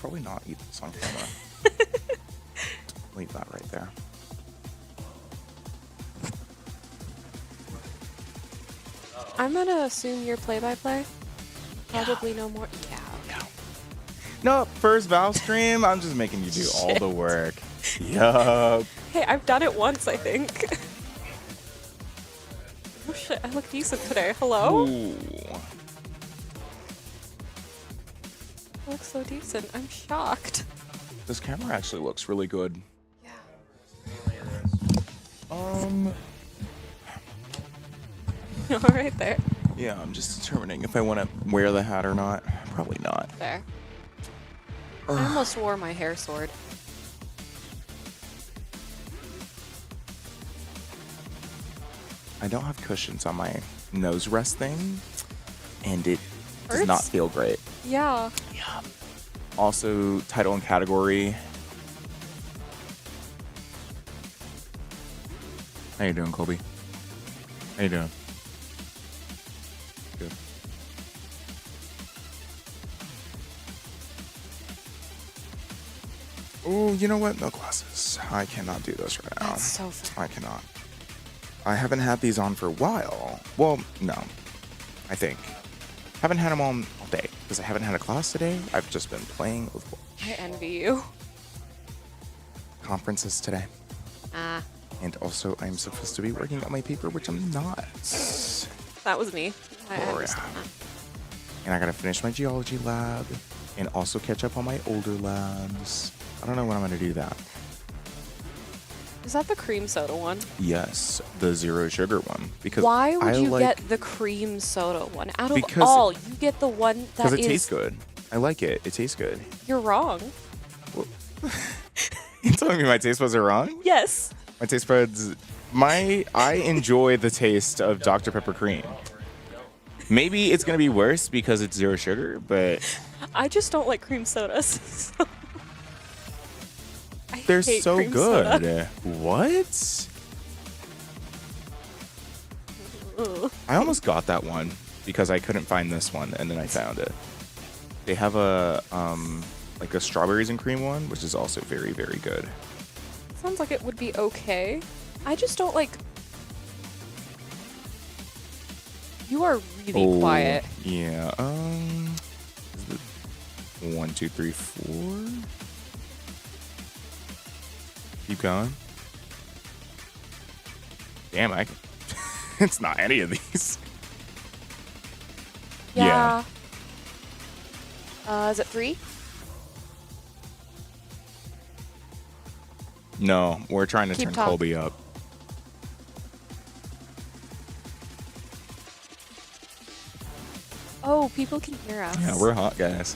probably not eat this on camera. Leave that right there. I'm gonna assume you're play-by-play. Probably no more. Yeah. No, first Valve stream, I'm just making you do all the work. Yup. Hey, I've done it once, I think. Oh shit, I look decent today. Hello? Ooh. I look so decent. I'm shocked. This camera actually looks really good. Yeah. Right there. Yeah, I'm just determining if I want to wear the hat or not. Probably not. There. I almost wore my hair sword. I don't have cushions on my nose rest thing, and it does Hurts? not feel great. Yeah. Yeah. Also, title and category. How you doing, Colby? How you doing? Good. Oh, you know what? No glasses. I cannot do this right now. That's so fun. I cannot. I haven't had these on for a while. Well, no. I think. Haven't had them on all day because I haven't had a class today. I've just been playing with I envy you. conferences today. Ah, And also, I'm supposed to be working on my paper, which I'm not. that was me. I Oh, understand yeah. that. And I gotta finish my geology lab and also catch up on my older labs. I don't know when I'm gonna do that. Is that the cream soda one? Yes, the zero sugar one. Because Why would I you like, get the cream soda one? Out of Because- all, you get the one that because it is... tastes good. I like it. It tastes good. You're wrong. You telling me my taste buds are wrong? Yes. My taste buds, I enjoy the taste of Dr. Pepper cream. Maybe it's gonna be worse because it's zero sugar, but I just don't like cream sodas. I they're hate so cream good. soda. What? Ugh. I almost got that one because I couldn't find this one, and then I found it. They have a like a strawberries and cream one, which is also very, very good. Sounds like it would be okay. I just don't like... You are really quiet. Yeah. Is it 1, 2, 3, 4? Keep going. Damn, it's not any of these. Yeah. Is it 3? No, we're trying to Keep turn talking. Colby up. Oh, people can hear us. Yeah, we're hot guys.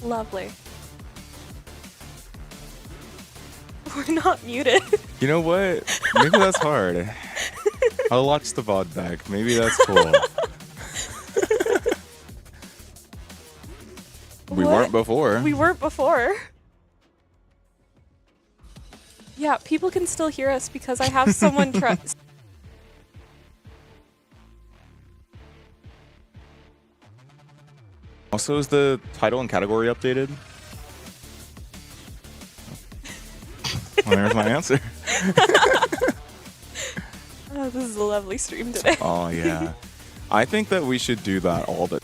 Lovely. We're not muted. You know what? Maybe that's hard. I'll watch the VOD back. Maybe that's cool. We What? weren't before. We weren't before. Yeah, people can still hear us because I have someone try. Also, is the title and category updated? Well, there's my answer. Oh, this is a lovely stream today. Oh, yeah. I think that we should do that all the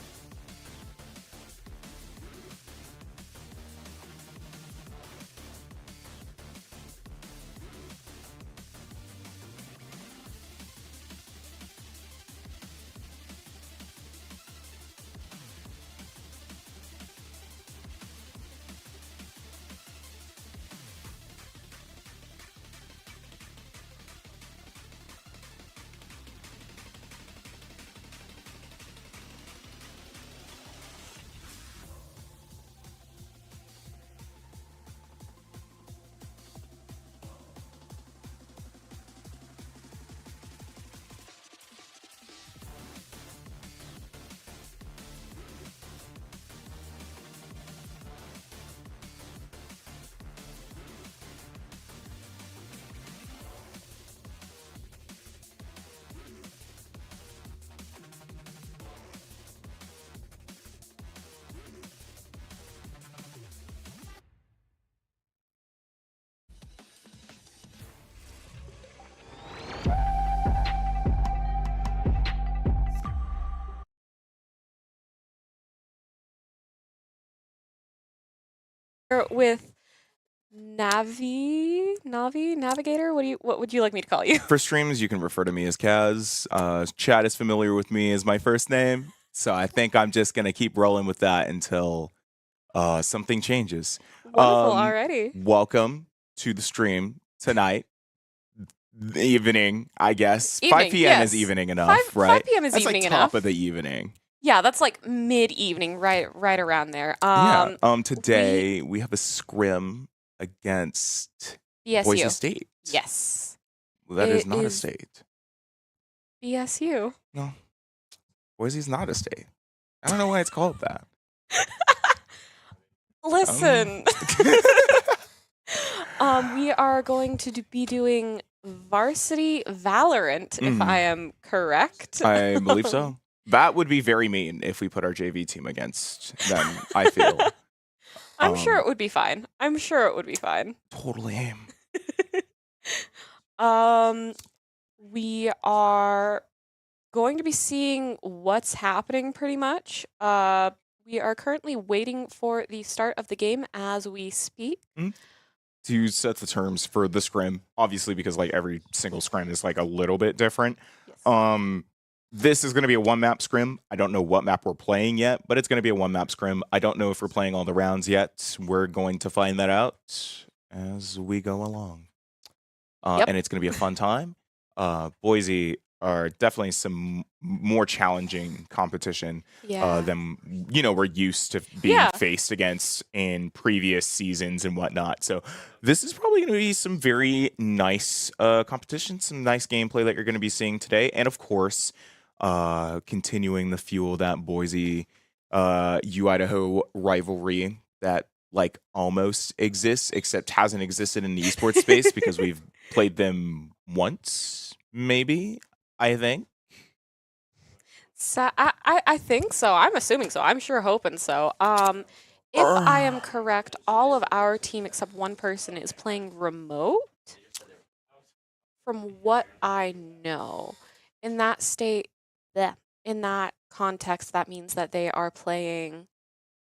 with Navigator. What would you like me to call you? For streams, you can refer to me as Kaz. Chad is familiar with me as my first name, so I think I'm just gonna keep rolling with that until something changes. Wonderful already. Welcome to the stream tonight. The evening, I guess. 5 Evening, p.m. yes. is evening enough, 5 right? p.m. is That's evening like enough. top of the evening. Yeah, that's like mid-evening, right around there. Today we have a scrim against Boise BSU. State. Yes. Well, that It is not a is state. BSU. No, Boise's not a state. I don't know why it's called that. Listen. We are going to be doing varsity Valorant, if I am correct. I believe so. That would be very mean if we put our JV team against them, I feel. I'm sure it would be fine. I'm sure it would be fine. Totally. We are going to be seeing what's happening pretty much. We are currently waiting for the start of the game as we speak. To set the terms for the scrim, obviously, because like every single scrim is like a little bit different. Yes. This is going to be a one map scrim. I don't know what map we're playing yet, but it's going to be a one map scrim. I don't know if we're playing all the rounds yet. We're going to find that out as we go along. And it's going to be a fun time. Boise are definitely some more challenging competition than we're used to being faced against in previous seasons and whatnot. So this is probably going to be some very nice competition, some nice gameplay that you're going to be seeing today, and of course, continuing the fuel that Boise Idaho rivalry that like almost exists, except hasn't existed in the esports space because we've played them once, maybe. I think. So I think so. I'm assuming so. I'm sure hoping so. If I am correct, all of our team except one person is playing remote. From what I know, in that in that context, that means that they are playing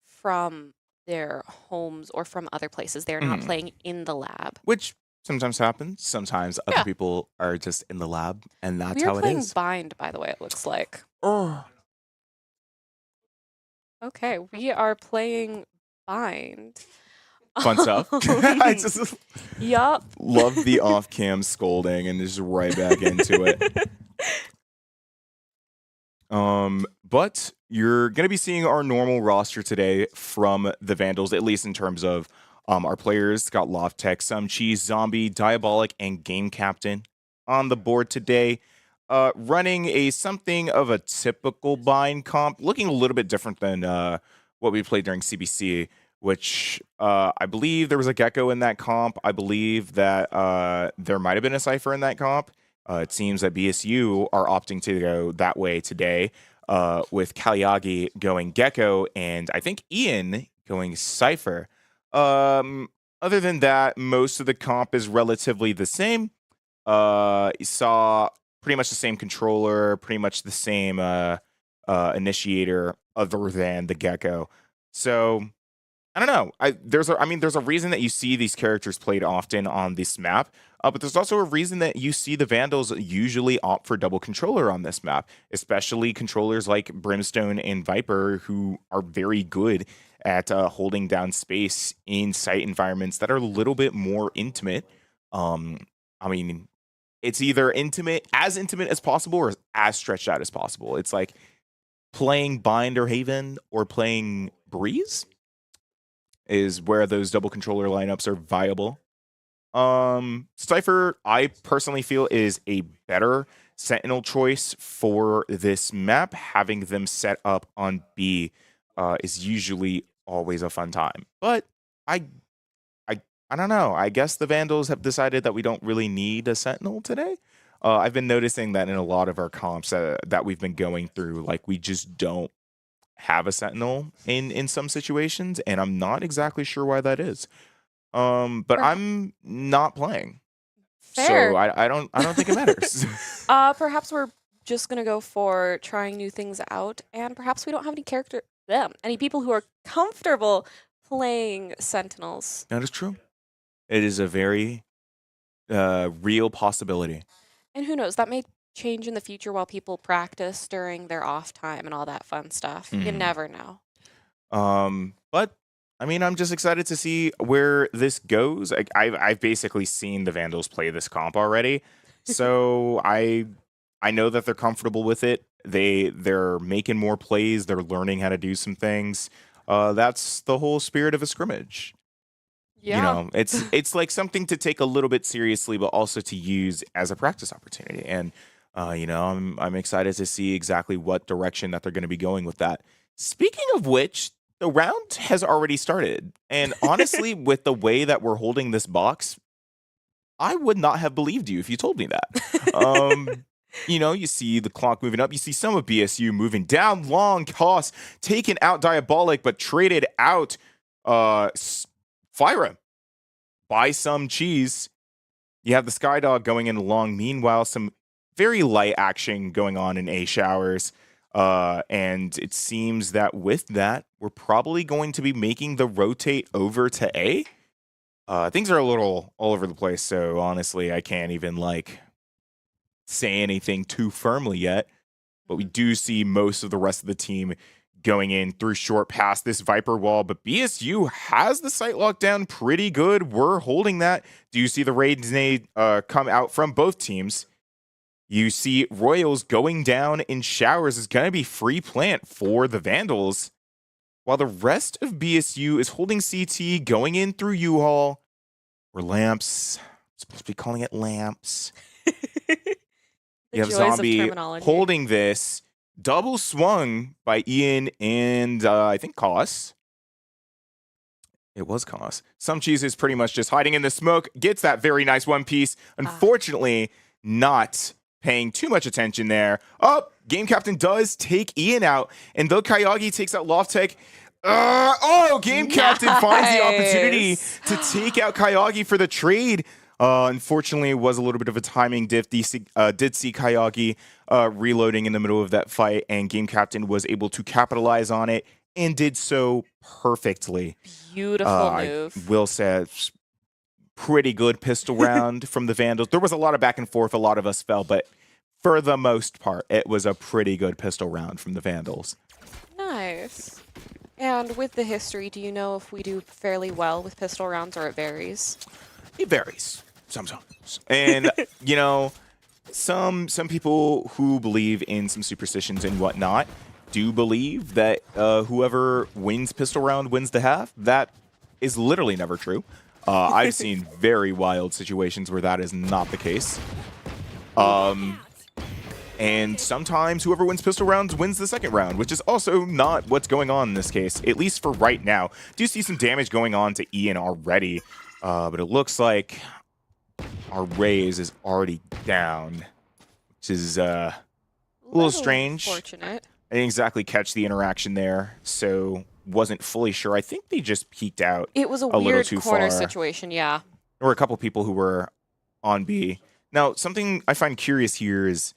from their homes or from other places. They're not playing in the lab. Which sometimes happens. Sometimes other people are just in the lab, and that's how it is. We're playing Bind, by the way, it looks like. Okay, we are playing Bind. Fun stuff. I just Yup. love the off-cam scolding and just right back into it. But you're going to be seeing our normal roster today from the Vandals, at least in terms of our players. Got Loft Tech, Some Cheese, Zombie, Diabolic, and Game Captain on the board today. Running a something of a typical bind comp, looking a little bit different than what we played during CBC, which I believe there was a Gecko in that comp. I believe that there might have been a Cypher in that comp. It seems that BSU are opting to go that way today, with Kaliagi going Gecko and I think Ian going Cypher. Other than that, most of the comp is relatively the same. You saw pretty much the same controller, pretty much the same initiator, other than the Gecko. So I don't know. There's a reason that you see these characters played often on this map, but there's also a reason that you see the Vandals usually opt for double controller on this map, especially controllers like Brimstone and Viper, who are very good at holding down space in site environments that are a little bit more intimate. It's either intimate as possible or as stretched out as possible. It's like playing Bind or Haven or playing Breeze is where those double controller lineups are viable. Cypher, I personally feel, is a better Sentinel choice for this map. Having them set up on B is usually always a fun time. But I don't know. I guess the Vandals have decided that we don't really need a Sentinel today. I've been noticing that in a lot of our comps that we've been going through, like we just don't have a Sentinel in some situations, and I'm not exactly sure why that is. But I'm not playing. Fair. So I don't think it matters. Perhaps we're just gonna go for trying new things out, and perhaps we don't have any any people who are comfortable playing Sentinels. That is true. It is a very real possibility. And who knows, that may change in the future while people practice during their off time and all that fun stuff. You never know. But I mean, I'm just excited to see where this goes. I've basically seen the Vandals play this comp already, so I know that they're comfortable with it. They're making more plays. They're learning how to do some things. That's the whole spirit of a scrimmage. Yeah. You know, it's like something to take a little bit seriously, but also to use as a practice opportunity. And you know, I'm excited to see exactly what direction that they're going to be going with that. Speaking of which, the round has already started, and honestly, with the way that we're holding this box, I would not have believed you if you told me that. You know, you see the clock moving up. You see some of BSU moving down. Long toss, taken out Diabolic, but traded out Fyra by some cheese. You have the Skydog going in long. Meanwhile, some very light action going on in A showers. And it seems that with that, we're probably going to be making the rotate over to A. Things are a little all over the place, so honestly, I can't even like say anything too firmly yet. But we do see most of the rest of the team going in through short past this Viper wall, but BSU has the site locked down pretty good. We're holding that. Do you see the raid nade come out from both teams? You see Royals going down in showers is going to be free plant for the Vandals, while the rest of BSU is holding CT, going in through U-Haul, or Lamps. I'm supposed to be calling it Lamps. You have Zombie holding this. Double swung by Ian and I think Koss. It was Koss. Some cheese is pretty much just hiding in the smoke. Gets that very nice one piece. Unfortunately, not paying too much attention there. Oh, Game Captain does take Ian out. And though Kayagi takes out Lofttech, Game Captain finds the opportunity to take out Kayagi for the trade. Unfortunately, it was a little bit of a timing diff. Did see Kayagi reloading in the middle of that fight, and Game Captain was able to capitalize on it and did so perfectly. Beautiful move. I will say, pretty good pistol round from the Vandals. There was a lot of back and forth. A lot of us fell, but for the most part, it was a pretty good pistol round from the Vandals. Nice. And with the history, do you know if we do fairly well with pistol rounds or it varies? It varies sometimes. And, you know, some people who believe in some superstitions and whatnot do believe that whoever wins pistol round wins the half. That is literally never true. I've seen very wild situations where that is not the case. And sometimes whoever wins pistol rounds wins the second round, which is also not what's going on in this case, at least for right now. Do see some damage going on to Ian already, but it looks like our Raze is already down, which is a little strange. Unfortunate. I didn't exactly catch the interaction there, so wasn't fully sure. I think they just peeked out. It was a weird corner situation, yeah. There were a couple people who were on B. Now, something I find curious here is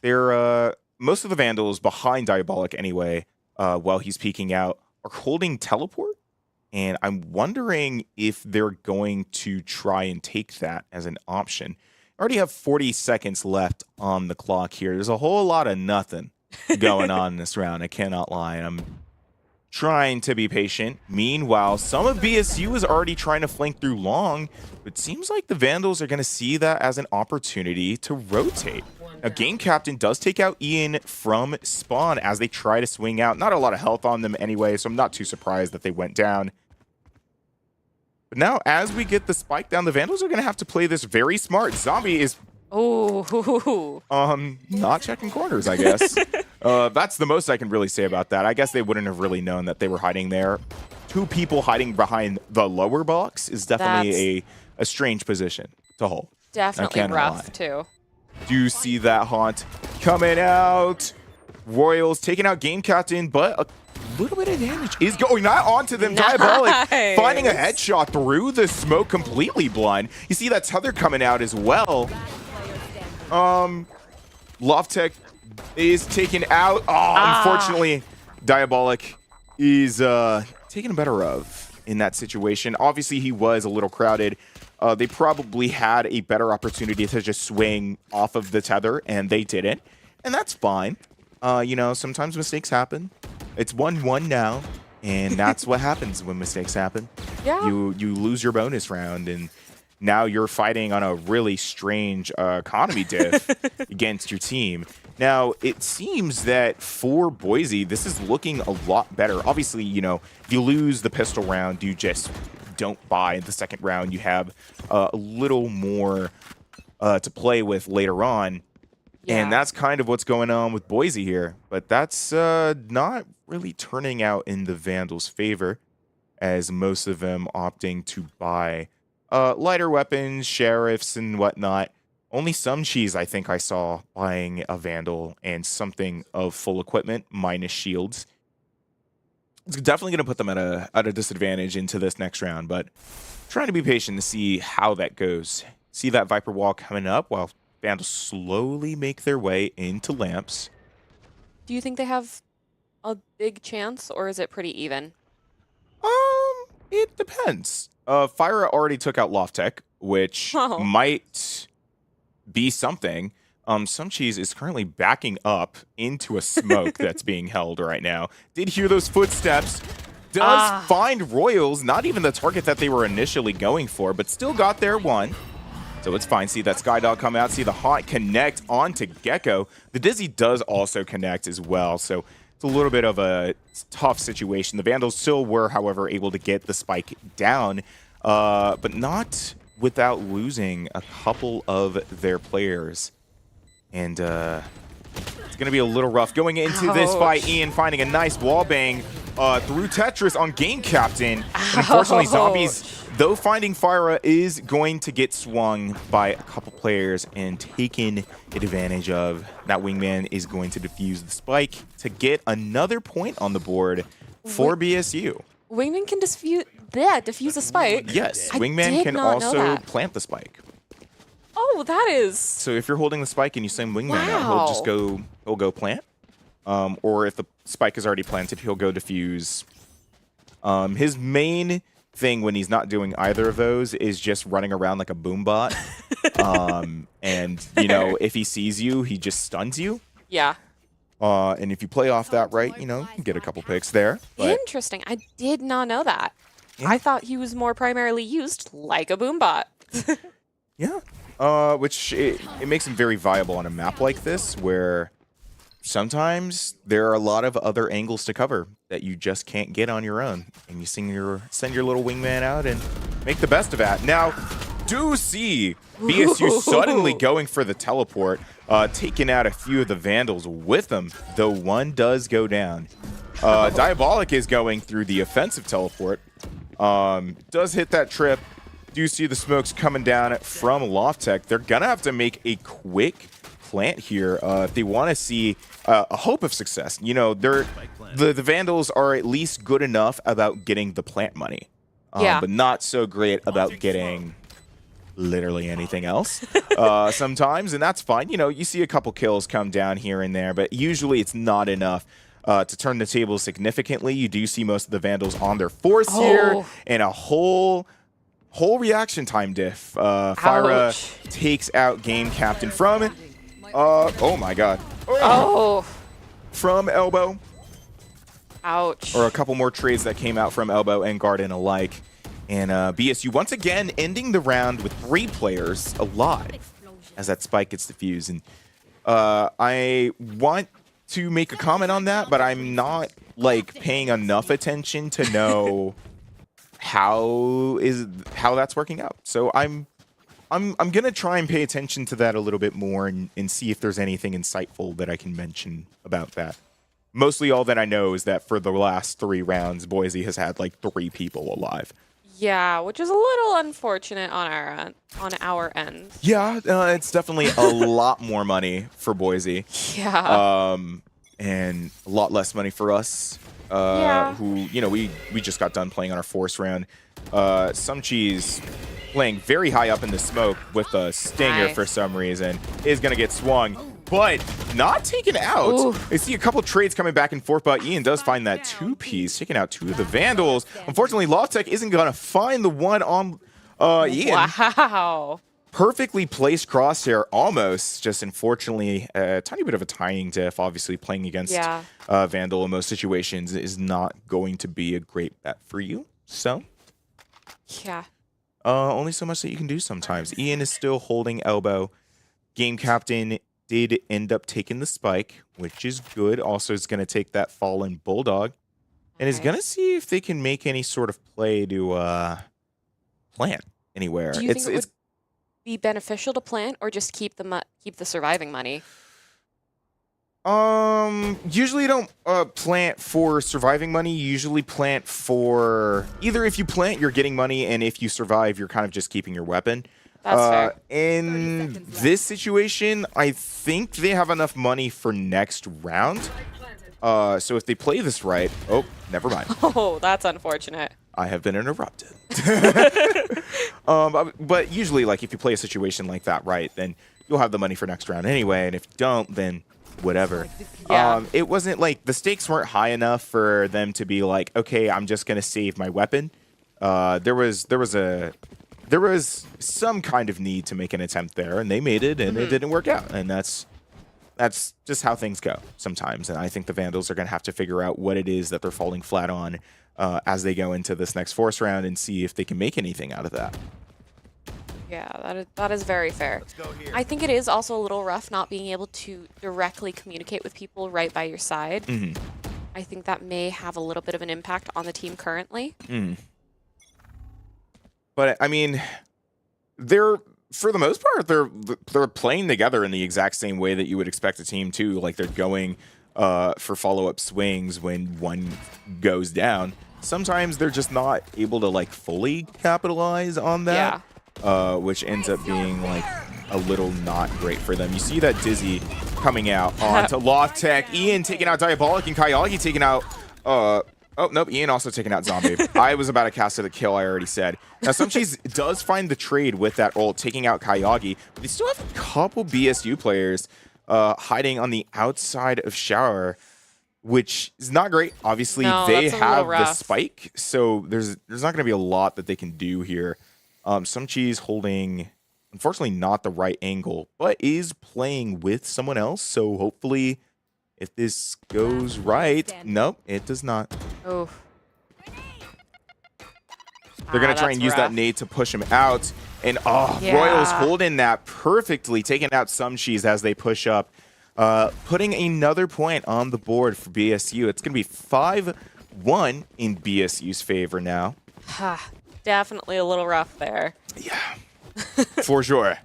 most of the Vandals behind Diabolic anyway, while he's peeking out, are holding teleport. And I'm wondering if they're going to try and take that as an option. I already have 40 seconds left on the clock here. There's a whole lot of nothing going on in this round. I cannot lie. I'm trying to be patient. Meanwhile, some of BSU is already trying to flank through long, but it seems like the Vandals are going to see that as an opportunity to rotate. Now, Game Captain does take out Ian from spawn as they try to swing out. Not a lot of health on them anyway, so I'm not too surprised that they went down. But now, as we get the spike down, the Vandals are going to have to play this very smart. Zombie is not checking corners, I guess. That's the most I can really say about that. I guess they wouldn't have really known that they were hiding there. Two people hiding behind the lower box is definitely a strange position to hold. Definitely rough, too. Do you see that Haunt coming out? Royals taking out Game Captain, but a little bit of damage is going onto them. Nice. Diabolic finding a headshot through the smoke, completely blind. You see that Tether coming out as well. Lofttech is taken out. Unfortunately, Diabolic is taken better of in that situation. Obviously, he was a little crowded. They probably had a better opportunity to just swing off of the tether, and they didn't. And that's fine. You know, sometimes mistakes happen. It's 1-1 now, and that's what happens when mistakes happen. Yeah. You lose your bonus round, and now you're fighting on a really strange economy diff against your team. Now, it seems that for Boise, this is looking a lot better. Obviously, you know, if you lose the pistol round, you just don't buy the second round. You have a little more to play with later on. Yeah. And that's kind of what's going on with Boise here. But that's not really turning out in the Vandals' favor, as most of them opting to buy lighter weapons, sheriffs, and whatnot. Only some cheese I think I saw buying a Vandal and something of full equipment minus shields. It's definitely going to put them at a disadvantage into this next round, but trying to be patient to see how that goes. See that Viper wall coming up while Vandals slowly make their way into lamps. Do you think they have a big chance, or is it pretty even? It depends. Fyra already took out Lofttech, which might be something. Some cheese is currently backing up into a smoke that's being held right now. Did hear those footsteps. Does find Royals, not even the target that they were initially going for, but still got there one. So it's fine. See that Skydog come out. See the Haunt connect onto Gecko. The Dizzy does also connect as well. So it's a little bit of a tough situation. The Vandals still were, however, able to get the spike down, but not without losing a couple of their players. And it's going to be a little rough. Going into this fight, Ian finding a nice wall bang through Tetris on Game Captain. And unfortunately, Zombies, though finding Fyra, is going to get swung by a couple players and taken advantage of. That Wingman is going to defuse the spike to get another point on the board for BSU. Wingman can defuse a spike? Yes, I Wingman did can not know also that. plant the spike. Oh, that is... So if you're holding the spike and you send Wingman out, he'll go plant. Or if the spike is already planted, he'll go defuse. His main thing when he's not doing either of those is just running around like a boombot. And, you know, if he sees you, he just stuns you. Yeah. And if you play off that right, you know, you can get a couple picks there. But Interesting. I did not know that. Yeah. I thought he was more primarily used like a boombot. yeah. Which it makes him very viable on a map like this, where sometimes there are a lot of other angles to cover that you just can't get on your own, and you send your little Wingman out and make the best of that. Now, do see BSU suddenly going for the teleport, taking out a few of the Vandals with them, though one does go down. Diabolic is going through the offensive teleport. Does hit that trip. Do see the smokes coming down from Lofttech. They're gonna have to make a quick plant here if they want to see a hope of success. You know, the Vandals are at least good enough about getting the plant money, but not so great about getting literally anything else sometimes, and that's fine. You know, you see a couple kills come down here and there, but usually it's not enough to turn the table significantly. You do see most of the Vandals on their force here, and a whole reaction time diff. Fyra takes out Game Captain from oh my god. From elbow. Ouch. Or a couple more trades that came out from elbow and garden alike. And BSU once again ending the round with 3 players alive as that spike gets defused. And I want to make a comment on that, but I'm not like paying enough attention to know how that's working out. So I'm gonna try and pay attention to that a little bit more and see if there's anything insightful that I can mention about that. Mostly all that I know is that for the last 3 rounds, Boise has had like 3 people alive. Yeah, which is a little unfortunate on our end. Yeah, it's definitely a lot more money for Boise. Yeah. And a lot less money for us. Who, you know, we just got done playing on our force round. Some cheese playing very high up in the smoke with a stinger for some reason is going to get swung. but not taken out. Ooh. I see a couple trades coming back and forth, but Ian does find that 2-piece, taking out 2 of the Vandals. Unfortunately, Loftek isn't going to find the one on Ian. Wow. Perfectly placed crosshair, almost. Just unfortunately, a tiny bit of a timing diff. Obviously, playing against Vandal in most situations is not going to be a great bet for you. So, yeah. Only so much that you can do sometimes. Ian is still holding elbow. Game captain did end up taking the spike, which is good. Also is going to take that fallen bulldog. And is going to see if they can make any sort of play to plant anywhere. Do you think it would be beneficial to plant or just keep the surviving money? Usually you don't plant for surviving money. You usually plant for either if you plant, you're getting money, and if you survive, you're kind of just keeping your weapon. That's fair. In this situation, I think they have enough money for next round. So if they play this right, oh, never mind. Oh, that's unfortunate. I have been interrupted. But usually, like, if you play a situation like that right, then you'll have the money for next round anyway, and if you don't, then whatever. Yeah. It wasn't like the stakes weren't high enough for them to be like, okay, I'm just gonna save my weapon. There was some kind of need to make an attempt there, and they made it, and it didn't work out, and that's just how things go sometimes. And I think the Vandals are gonna have to figure out what it is that they're falling flat on as they go into this next force round and see if they can make anything out of that. Yeah, that is very fair. I think it is also a little rough not being able to directly communicate with people right by your side. I think that may have a little bit of an impact on the team currently. But I mean, for the most part, they're playing together in the exact same way that you would expect a team to. Like, they're going for follow-up swings when one goes down. Sometimes they're just not able to, like, fully capitalize on that. Which ends up being like a little not great for them. You see that Dizzy coming out onto Loftek, Ian taking out Diabolic, and Kayagi taking out oh nope, Ian also taking out Zombie. I was about to cast the kill, I already said. Now Sumcheese does find the trade with that ult, taking out Kayagi, but they still have a couple BSU players hiding on the outside of Shower, which is not great. Obviously, they have the spike, so there's not going to be a lot that they can do here. Sumcheese holding, unfortunately, not the right angle, but is playing with someone else. So hopefully, if this goes right, nope, it does not. Oh. They're going to try and use that nade to push him out. And, Royals holding that perfectly, taking out Sumcheese as they push up. Putting another point on the board for BSU. It's going to be 5-1 in BSU's favor now. Definitely a little rough there. Yeah, for sure.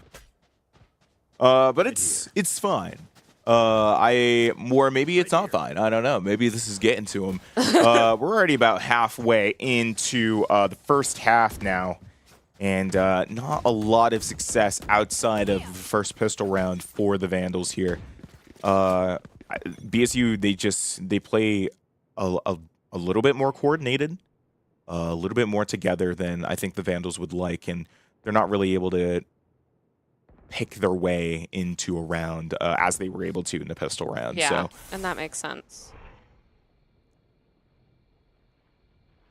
But it's fine. Maybe it's not fine. I don't know. Maybe this is getting to him. We're already about halfway into the first half now, and not a lot of success outside of the first pistol round for the Vandals here. BSU, they play a little bit more coordinated. A little bit more together than I think the Vandals would like, and they're not really able to pick their way into a round as they were able to in the pistol round. Yeah, so. And that makes sense.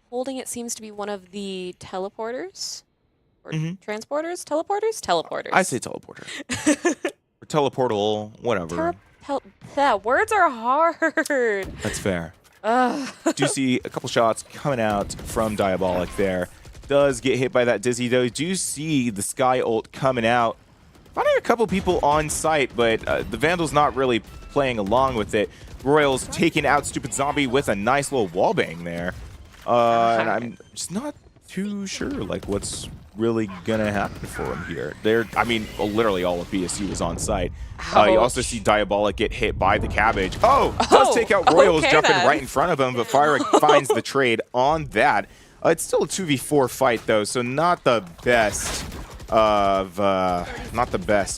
Holding it seems to be one of the teleporters? Or transporters? Teleporters? Teleporters. I say teleporter. Or teleportal, whatever. Yeah, words are hard. That's fair. Do see a couple shots coming out from Diabolic there. Does get hit by that Dizzy, though. Do see the Sky ult coming out. Finding a couple people on site, but the Vandal's not really playing along with it. Royals taking out Stupid Zombie with a nice little wallbang there. And I'm just not too sure, like, what's really gonna happen for him here. Literally all of BSU is on site. You also see Diabolic get hit by the cabbage. Does take out Royals, jumping right in front of him, but Fire finds the trade on that. It's still a 2v4 fight though, so not the best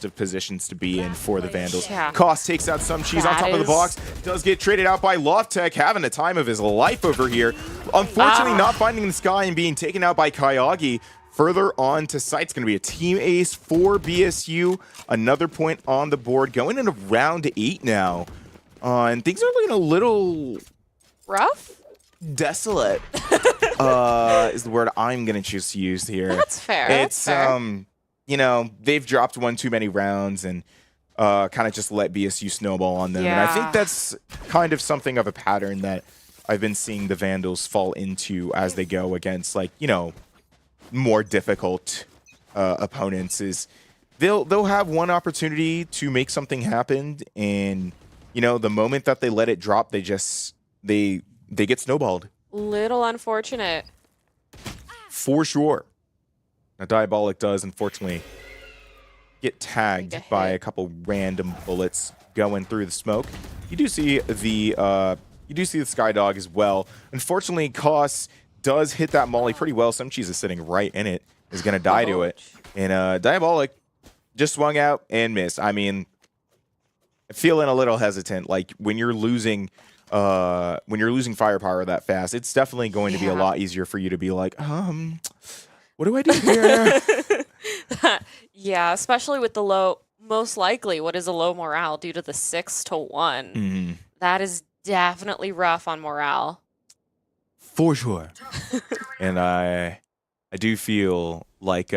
of positions to be in for the Vandals. Cost takes out Sumcheese on top of the box. Does get traded out by Loftek, having the time of his life over here. Unfortunately, not finding the Sky and being taken out by Kayagi. Further on to site, it's going to be a team ace for BSU. Another point on the board. Going into round 8 now. And things are looking a little Rough? desolate. Is the word I'm going to choose to use here. That's fair. It's, that's fair. you know, they've dropped one too many rounds and kind of just let BSU snowball on them. And I think that's kind of something of a pattern that I've been seeing the Vandals fall into as they go against, like, you know, more difficult opponents. Is they'll have one opportunity to make something happen, and you know, the moment that they let it drop, they get snowballed. Little unfortunate. For sure. Now Diabolic does unfortunately get tagged by a couple random bullets going through the smoke. You do see the Skydog as well. Unfortunately, Koss does hit that molly pretty well. Some cheese is sitting right in it. Is going to die to it. And Diabolic just swung out and missed. I mean, feeling a little hesitant. Like when you're losing firepower that fast, it's definitely going to be a lot easier for you to be like, what do I do here? Yeah, especially with the low, most likely what is a low morale due to the 6-1. Mm-hmm. That is definitely rough on morale. For sure. And I do feel like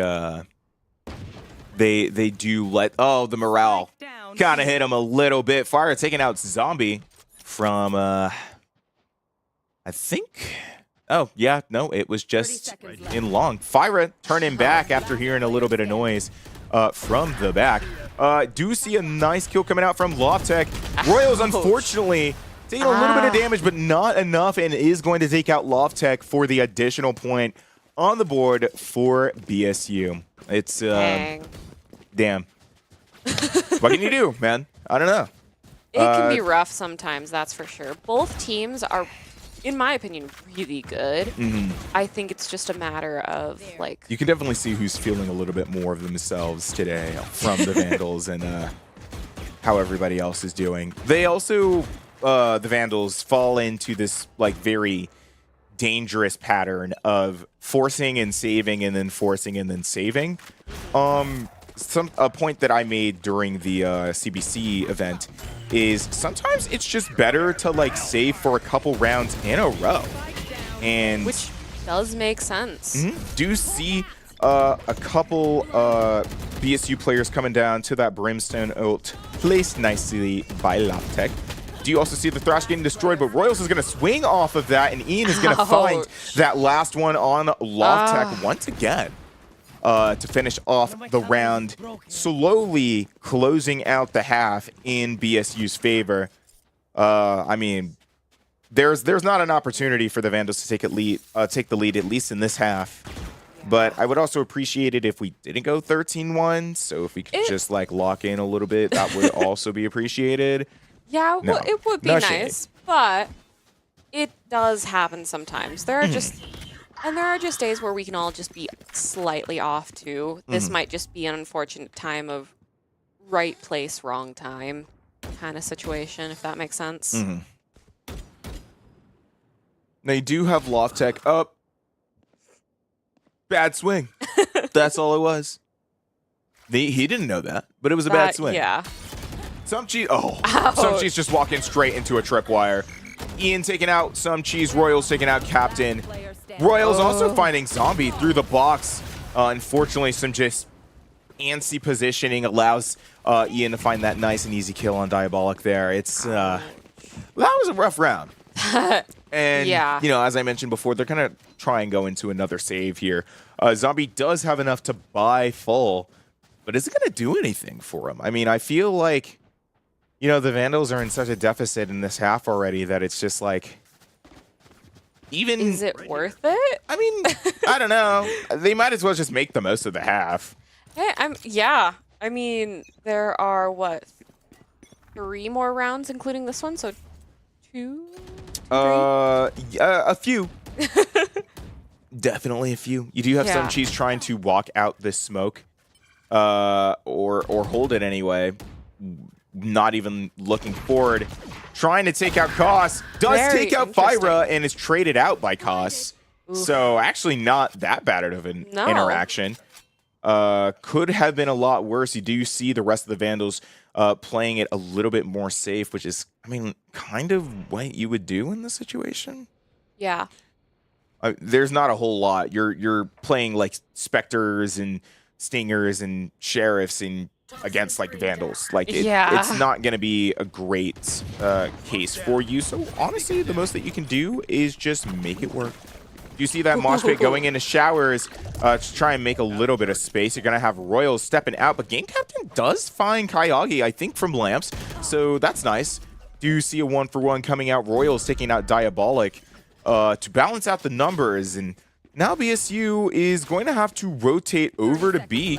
they do let the morale kind of hit them a little bit. Fire taking out Zombie from I think it was just in long. Fyra turning back after hearing a little bit of noise from the back. Do see a nice kill coming out from Loftek. Royals unfortunately taking a little bit of damage, but not enough, and is going to take out Loftek for the additional point on the board for BSU. It's damn. What can you do, man? I don't know. It can be rough sometimes, that's for sure. Both teams are, in my opinion, really good. Mm-hmm. I think it's just a matter of, like... You can definitely see who's feeling a little bit more of themselves today from the Vandals and how everybody else is doing. They also, the Vandals, fall into this, like, very dangerous pattern of forcing and saving and then forcing and then saving. A point that I made during the CBC event is sometimes it's just better to like save for a couple rounds in a row, and which does make sense. Do see a couple BSU players coming down to that Brimstone ult, placed nicely by Loftek. Do you also see the Thrash getting destroyed, but Royals is going to swing off of that, and Ian is going to find that last one on Loftek once again. To finish off the round, slowly closing out the half in BSU's favor. I mean, there's not an opportunity for the Vandals to take the lead, at least in this half. But I would also appreciate it if we didn't go 13-1. So if we could just like lock in a little bit, that would also be appreciated. Yeah, well, it would be nice, but it does happen sometimes. There are just... And there are just days where we can all just be slightly off, too. This might just be an unfortunate time of right place, wrong time kind of situation, if that makes sense. They do have Loftek up. Bad swing. That's all it was. He didn't know that, but it was a bad swing. Yeah. Some cheese just walking straight into a tripwire. Ian taking out some cheese. Royals taking out Captain. Royals also finding Zombie through the box. Unfortunately, some just antsy positioning allows Ian to find that nice and easy kill on Diabolic there. It's that was a rough round. And you know, as I mentioned before, they're gonna try and go into another save here. Zombie does have enough to buy full, but is it gonna do anything for him? I mean, I feel like, you know, the Vandals are in such a deficit in this half already that it's just like, even is it worth it? I mean, I don't know. They might as well just make the most of the half. Yeah, I mean, there are what, 3 more rounds, including this one, so 2. A few. Definitely a few. You do have some cheese trying to walk out this smoke, or hold it anyway. Not even looking forward. Trying to take out Koss. Does take out Fyra and is traded out by Koss. So actually not that bad of an No. interaction. Could have been a lot worse. You do see the rest of the Vandals playing it a little bit more safe, which is, I mean, kind of what you would do in this situation. Yeah. There's not a whole lot. You're playing like Spectres and Stingers and Sheriffs and against like Vandals. Like it's not going to be a great case for you. So honestly, the most that you can do is just make it work. You see that mosh pit going into showers to try and make a little bit of space. You're going to have Royals stepping out, but Game Captain does find Kayagi, I think, from Lamps. So that's nice. Do you see a 1-for-1 coming out? Royals taking out Diabolic to balance out the numbers. And now BSU is going to have to rotate over to B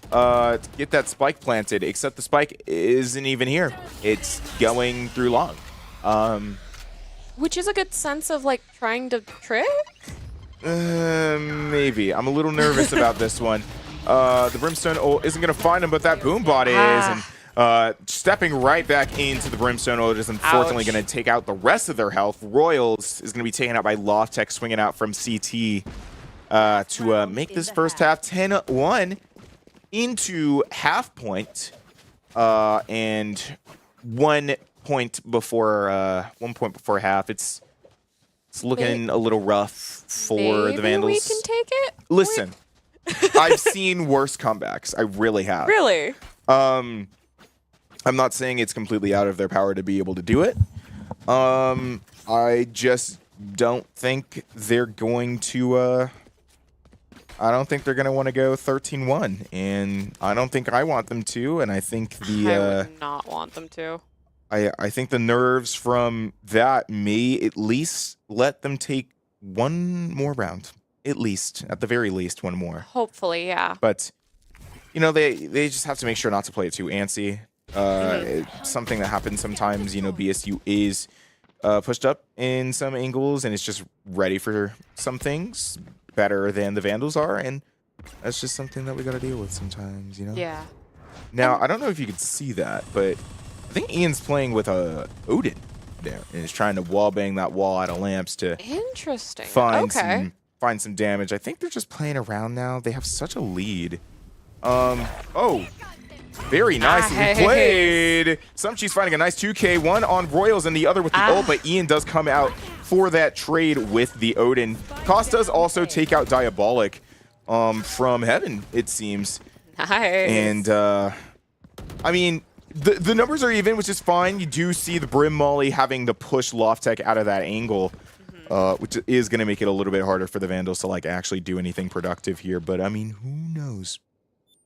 to get that spike planted, except the spike isn't even here. It's going through long. Which is a good sense of like trying to trick? Maybe. I'm a little nervous about this one. The Brimstone ult isn't going to find him, but that Boombot is. And stepping right back into the Brimstone ult is unfortunately going to take out the rest of their health. Royals is going to be taken out by Lofttech, swinging out from CT to make this first half 10-1 into half point. And 1 point before half. It's looking a little rough for the Vandals. We can take it. Listen, I've seen worse comebacks. I really have. Really? I'm not saying it's completely out of their power to be able to do it. I just don't think they're going to. I don't think they're going to want to go 13-1, and I don't think I want them to. And I think the I would not want them to. I think the nerves from that may at least let them take one more round. At least. At the very least, one more. Hopefully, yeah. But, you know, they just have to make sure not to play it too antsy. It's something that happens sometimes. You know, BSU is pushed up in some angles, and it's just ready for some things better than the Vandals are. And that's just something that we got to deal with sometimes, you know? Yeah. Now, I don't know if you could see that, but I think Ian's playing with a Odin there and is trying to wallbang that wall out of Lamps to find some damage. I think they're just playing around now. They have such a lead. Oh, very nicely played. Sumchi's finding a nice 2K, one on Royals and the other with the ult, but Ian does come out for that trade with the Odin. Cost does also take out Diabolic from Heaven, it seems. Nice. And, I mean, the numbers are even, which is fine. You do see the Brim Molly having to push Lofttech out of that angle, which is going to make it a little bit harder for the Vandals to, like, actually do anything productive here. But, I mean, who knows?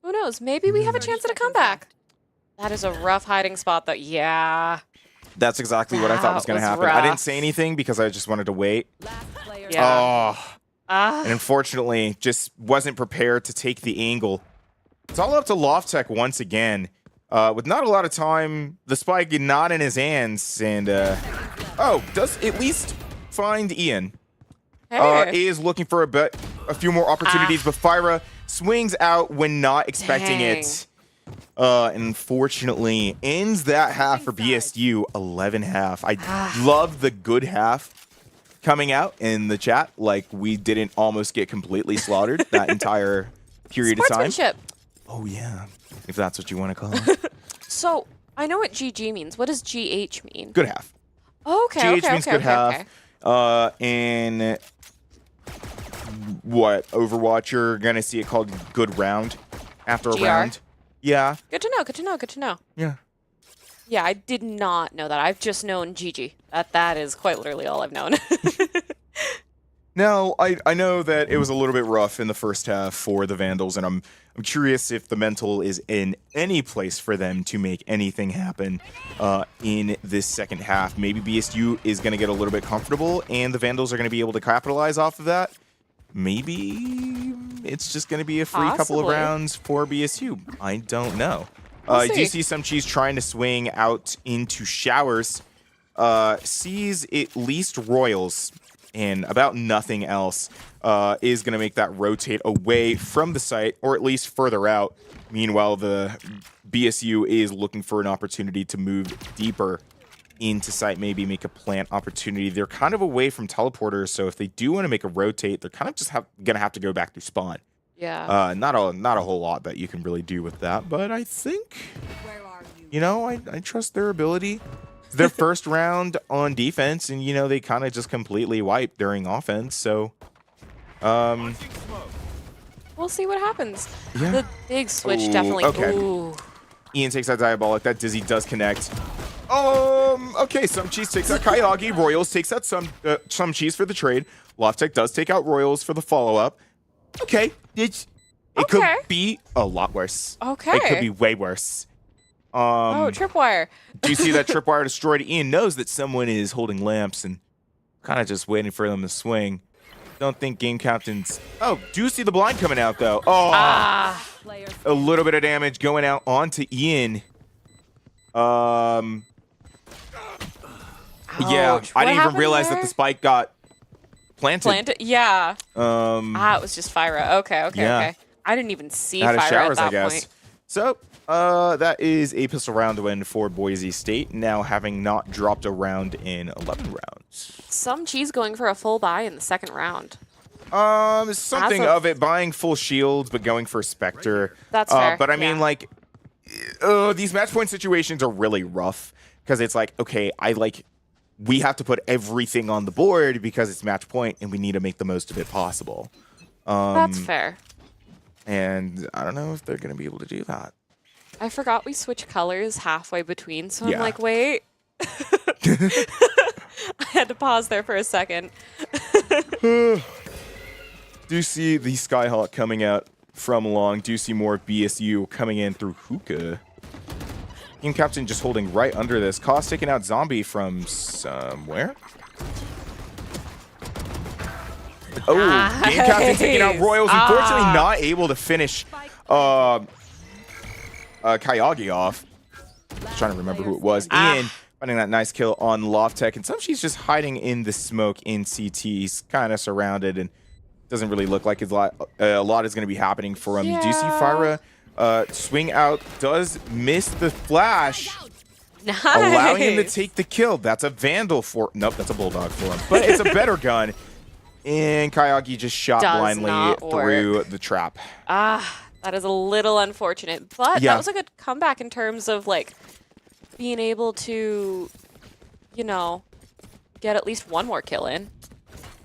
Who knows? Maybe we have a chance at a comeback. That is a rough hiding spot, though. Yeah. That's exactly what I thought was going to happen. Rough. I didn't say anything because I just wanted to wait. Yeah. And unfortunately, just wasn't prepared to take the angle. It's all up to Lofttech once again. With not a lot of time, the spike not in his hands. And, does at least find Ian. Hey. Is looking for a few more opportunities, but Fyra swings out when not expecting it. Unfortunately, ends that half for BSU, 11-half. I love the good half coming out in the chat. Like, we didn't almost get completely slaughtered that entire period of time. Oh, yeah, if that's what you want to call it. So, I know what GG means. What does GH mean? Good half. Okay, GH means good half. And what, Overwatch, you're going to see it called good round after a round. Yeah. Good to know, good to know, good to know. Yeah. Yeah, I did not know that. I've just known GG. That is quite literally all I've known. Now, I know that it was a little bit rough in the first half for the Vandals, and I'm curious if the mental is in any place for them to make anything happen in this second half. Maybe BSU is going to get a little bit comfortable, and the Vandals are going to be able to capitalize off of that. Maybe it's just going to be a free couple of rounds for BSU. I don't know. I do see some cheese trying to swing out into showers. Sees at least Royals and about nothing else is going to make that rotate away from the site, or at least further out. Meanwhile, the BSU is looking for an opportunity to move deeper into site, maybe make a plant opportunity. They're kind of away from teleporters, so if they do want to make a rotate, they're kind of just gonna have to go back to spawn. Yeah. Not a whole lot that you can really do with that, but I think, I trust their ability. It's their first round on defense, and they kind of just completely wiped during offense. So, we'll see what happens. Yeah. The big switch Ooh, definitely. okay. Ooh. Ian takes that Diabolic. That Dizzy does connect. Okay, Some Cheese takes out Kayagi. Royals takes out Some Cheese for the trade. Loftek does take out Royals for the follow-up. Okay. It could be a lot worse. Okay. It could be way worse. Tripwire. Do you see that Tripwire destroyed? Ian knows that someone is holding lamps and kind of just waiting for them to swing. Don't think game captains... Oh, do you see the blind coming out, though? Oh, a little bit of damage going out onto Ian. Yeah, I didn't even realize that the spike got planted. Yeah. It was just Fyra. Okay. I didn't even see Out of Fyra showers, at I that guess. point. So, that is a pistol round win for Boise State, now having not dropped a round in 11 rounds. Some Cheese going for a full buy in the second round. Something of it, buying full shields, but going for Spectre. That's fair. But I mean, these match point situations are really rough, because it's like, okay, we have to put everything on the board because it's match point, and we need to make the most of it possible. That's fair. And I don't know if they're going to be able to do that. I forgot we switched colors halfway between, so Yeah. I'm like, wait. I had to pause there for a second. Do you see the Skyhawk coming out from long? Do you see more BSU coming in through Hookah? Team Captain just holding right under this. Cost taking out Zombie from somewhere. Oh, Game Captain taking out Royals. Unfortunately, not able to finish Kayagi off. Trying to remember who it was. Ian finding that nice kill on Loftek. And she's just hiding in the smoke in CT. He's kind of surrounded and doesn't really look like a lot is going to be happening for him. Yeah. You do see Fyra swing out, does miss the flash. Nice. Allowing him to take the kill. That's a Vandal for... Nope, that's a Bulldog for him. But it's a better gun. And Kayagi just shot blindly through the trap. That is a little unfortunate. But that was a good comeback in terms of, being able to, get at least one more kill in.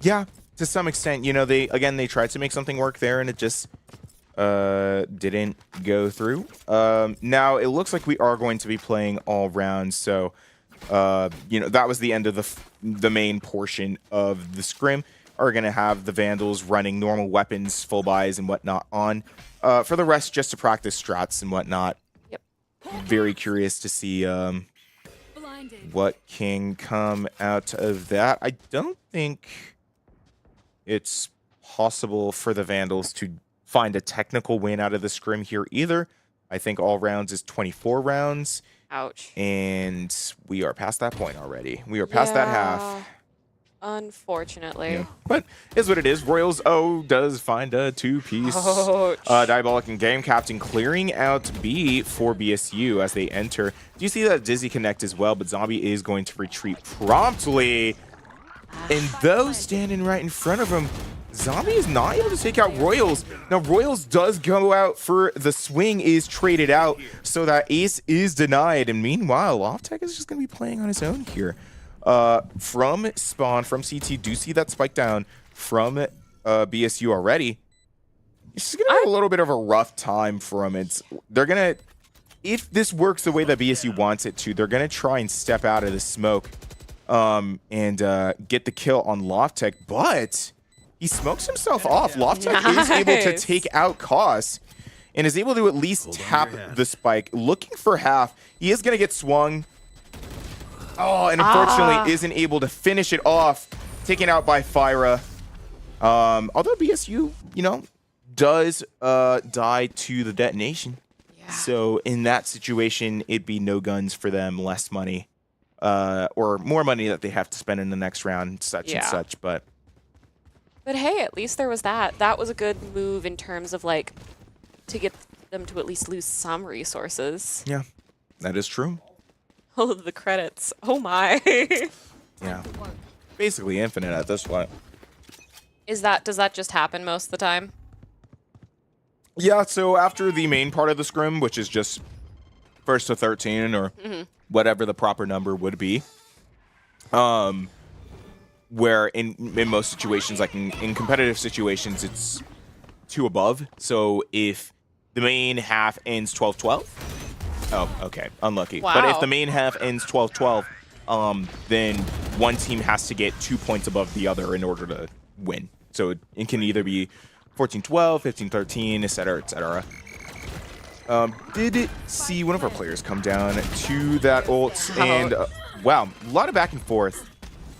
Yeah, to some extent. They tried to make something work there, and it just didn't go through. Now, it looks like we are going to be playing all rounds, so, that was the end of the main portion of the scrim. Are going to have the Vandals running normal weapons, full buys, and whatnot on. For the rest, just to practice strats and whatnot. Yep. Very curious to see what can come out of that. I don't think it's possible for the Vandals to find a technical win out of the scrim here either. I think all rounds is 24 rounds. Ouch. And we are past that point already. We are past that half. Unfortunately. Yeah. But is what it is. Royals does find a two-piece. Diabolic and Game Captain clearing out B for BSU as they enter. Do you see that Dizzy connect as well? But Zombie is going to retreat promptly. And though standing right in front of him, Zombie is not able to take out Royals. Now, Royals does go out for the swing, is traded out, so that Ace is denied. And meanwhile, Loftek is just going to be playing on his own here. From spawn, from CT, do see that spike down from BSU already. It's just going to have a little bit of a rough time for him. They're going to, if this works the way that BSU wants it to, they're going to try and step out of the smoke and get the kill on Loftek, but he smokes himself off. Loftek is able to take out Koss and is able to at least tap the spike. Looking for half. He is going to get swung. Oh, and unfortunately isn't able to finish it off. Taken out by Fyra. Although BSU, does die to the detonation. Yeah. So in that situation, it'd be no guns for them, less money. Or more money that they have to spend in the next round, such and such. But hey, at least there was that. That was a good move in terms of, to get them to at least lose some resources. yeah, that is true. Oh, the credits. Oh my. Yeah. Basically infinite at this point. Does that just happen most of the time? Yeah, so after the main part of the scrim, which is just first to 13 or whatever the proper number would be, where in most situations, like in competitive situations, it's 2 above. So if the main half ends 12-12, oh, okay, unlucky. Wow. But if the main half ends 12-12, then one team has to get 2 points above the other in order to win. So it can either be 14-12, 15-13, etc., etc. Did see one of our players come down to that ult, and wow, a lot of back and forth.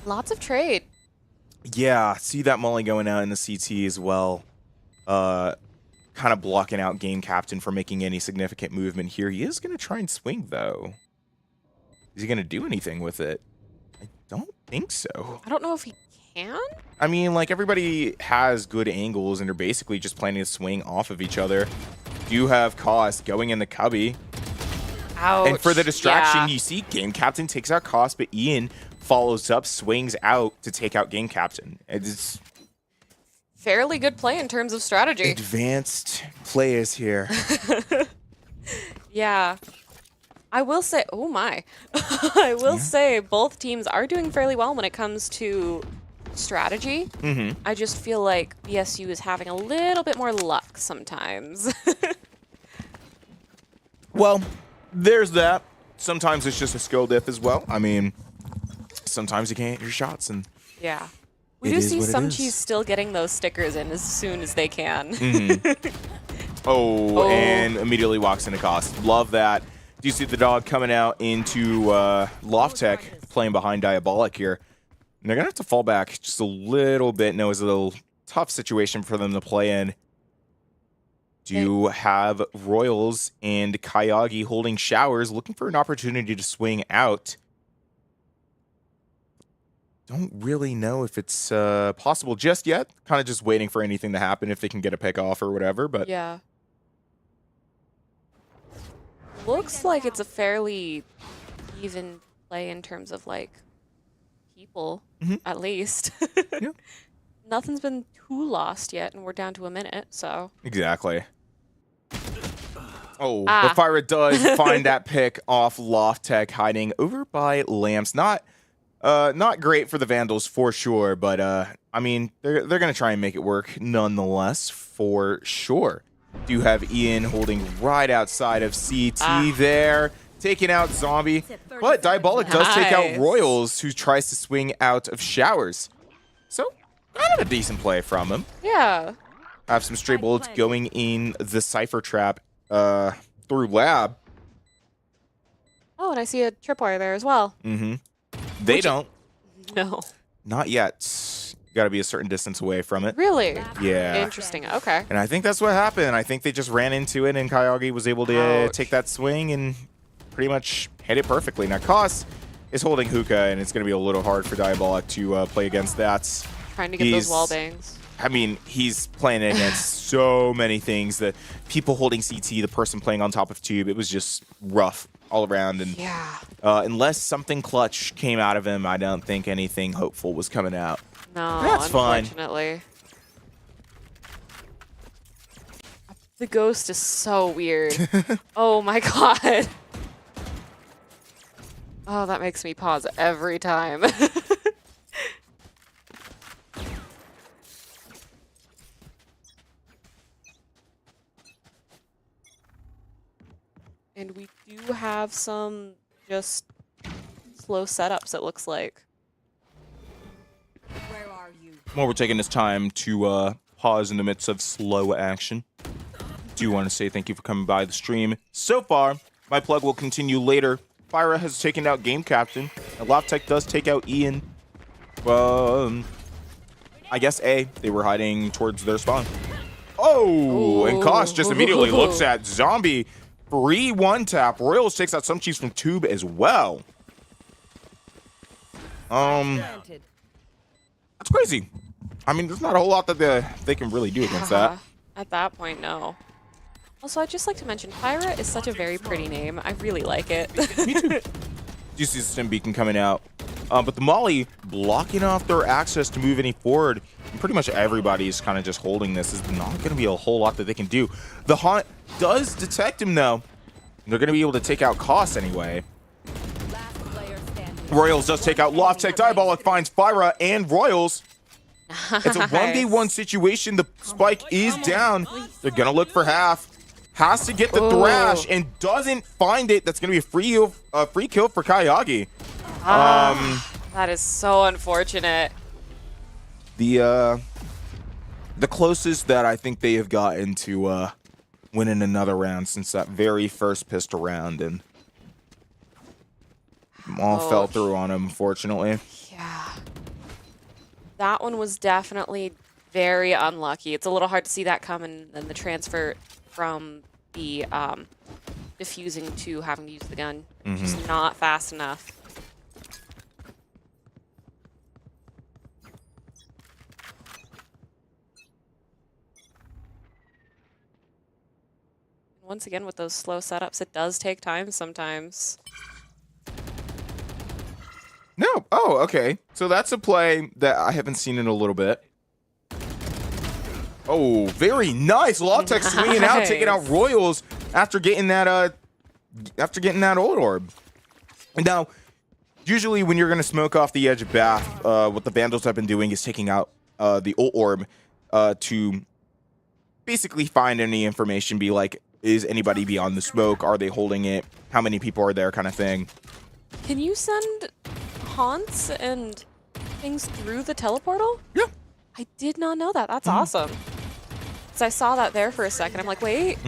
Lots of trade. Yeah, see that molly going out in the CT as well. Kind of blocking out game captain from making any significant movement here. He is going to try and swing, though. Is he going to do anything with it? I don't think so. I don't know if he can. I mean, like, everybody has good angles, and they're basically just planning to swing off of each other. You have Cost going in the cubby. Ouch. And for the distraction, yeah. you see Game Captain takes out Cost, but Ian follows up, swings out to take out Game Captain. It's Fairly good play in terms of strategy. advanced players here. Yeah. I will say, oh my. I will say both teams are doing fairly well when it comes to strategy. I just feel like BSU is having a little bit more luck sometimes. Well, there's that. Sometimes it's just a skill diff as well. I mean, sometimes you can't hit your shots, and Yeah. We It do is see what it some is. cheese still getting those stickers in as soon as they can. oh, and immediately walks into Cost. Love that. Do you see the dog coming out into Loft Tech, playing behind Diabolic here? And they're going to have to fall back just a little bit. No, it's a little tough situation for them to play in. Do you have Royals and Kayagi holding showers, looking for an opportunity to swing out? Don't really know if it's possible just yet. Kind of just waiting for anything to happen, if they can get a pick off or whatever. But Yeah. Looks like it's a fairly even play in terms of like people, at least. Yeah. Nothing's been too lost yet, and we're down to a minute, so. Exactly. Oh, the Fire does find that pick off Loft Tech, hiding over by Lamps. Not great for the Vandals for sure, but I mean, they're gonna try and make it work nonetheless for sure. Do you have Ian holding right outside of CT there, taking out Zombie, but Diabolic does take out Nice. Royals, who tries to swing out of Showers. So, kind of a decent play from him. Yeah. Have some stray bullets going in the Cypher Trap through Lab. Oh, and I see a tripwire there as well. They don't. No. Not yet. Got to be a certain distance away from it. Really? Yeah. Interesting. Okay. And I think that's what happened. I think they just ran into it, and Kayagi was able to Ouch. take that swing and pretty much hit it perfectly. Now, Koss is holding Hookah, and it's going to be a little hard for Diabolic to play against that. Trying to get those wall bangs. I mean, he's playing against so many things. The people holding CT, the person playing on top of Tube, it was just rough all around. And Yeah. unless something clutch came out of him, I don't think anything hopeful was coming out. No, That's fine. unfortunately. The ghost is so weird. Oh my god. Oh, that makes me pause every time. And we do have some just slow setups, it looks like. Where are you? Well, we're taking this time to pause in the midst of slow action. Do want to say thank you for coming by the stream so far. My plug will continue later. Fyra has taken out Game Captain. And Loft Tech does take out Ian. I guess A, they were hiding towards their spawn. Oh, and Koss just immediately looks at Zombie. Free one tap. Royals takes out some cheese from Tube as well. Planted. That's crazy. I mean, there's not a whole lot that they can really do against that. At that point, no. Also, I'd just like to mention, Fyra is such a very pretty name. I really like it. Me too. You see the Stim Beacon coming out. But the Molly blocking off their access to move any forward. And pretty much everybody's kind of just holding this. There's not going to be a whole lot that they can do. The Haunt does detect him, though. They're going to be able to take out Cost anyway. Royals does take out Lofttech. Diabolic finds Fyra and Royals. It's a 1v1 situation. The spike is down. They're going to look for half. Has to get the thrash and doesn't find it. That's going to be a free kill for Kayagi. That is so unfortunate. The closest that I think they have gotten to winning another round since that very first pistol round, and all fell through on him, unfortunately. Yeah. That one was definitely very unlucky. It's a little hard to see that coming, and the transfer from the diffusing to having to use the gun. Just not fast enough. Once again, with those slow setups, it does take time sometimes. No. Oh, okay. So that's a play that I haven't seen in a little bit. Oh, very nice. Lofttech swinging out, taking out Royals after getting that old orb. Now, usually when you're gonna smoke off the edge of Bath, what the Vandals have been doing is taking out the old orb to basically find any information, be like, is anybody beyond the smoke? Are they holding it? How many people are there, kind of thing. Can you send haunts and things through the teleportal? Yeah. I did not know that. That's awesome. So I saw that there for a second. I'm like, wait.